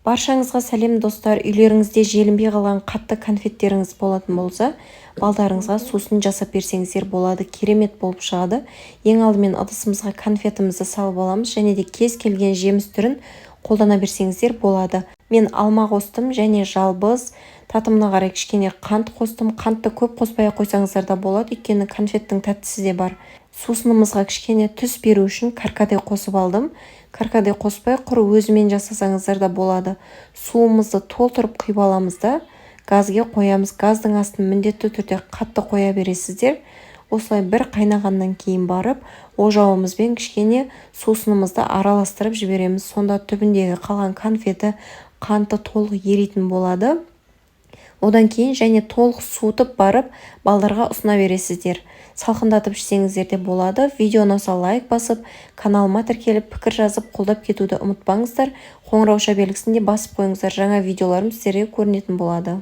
Баршаңызға сәлем достар. Үйлеріңізде желінбей қалған қатты конфеттеріңіз болатын болса, балдарыңызға сусын жасап берсеңіздер болады, керемет болып шығады. Ең алдымен ыдысымызға конфетімізді салып аламыз, және де кез келген жеміс түрін қолдана берсеңіздер болады. Мен алма қостым және жалбыз, татымына қарай кішкене қант қостым. Қантты көп қоспай қойсаңыздар да болады, өйткені конфеттің тәттісі де бар. Сусынымызға кішкене түс беру үшін каркаде қосып алдым. Каркаде қоспай құр өзімен жасасаңыздар да болады. Суымызды толтырып құйып аламыз да газге қоямыз. Газдың астын міндетті түрде қатты қоя бересіздер. Осылай бір қайнағаннан кейін барып, ожауымызбен кішкене сусынымызды араластырып жібереміз. Сонда түбіндегі қалған конфеті, қанты толық еритін болады. Одан кейін және толық суытып барып, балдарға ұсына бересіздер. Салқындатып ішсеңіздер де болады. Видео ұнаса лайк басып, каналыма тіркеліп, пікір жазып, қолдап кетуді ұмытпаңыздар. Қоңырауша белгісін де басып қойыңыздар. Жаңа видеоларым сіздерге көрінетін болады.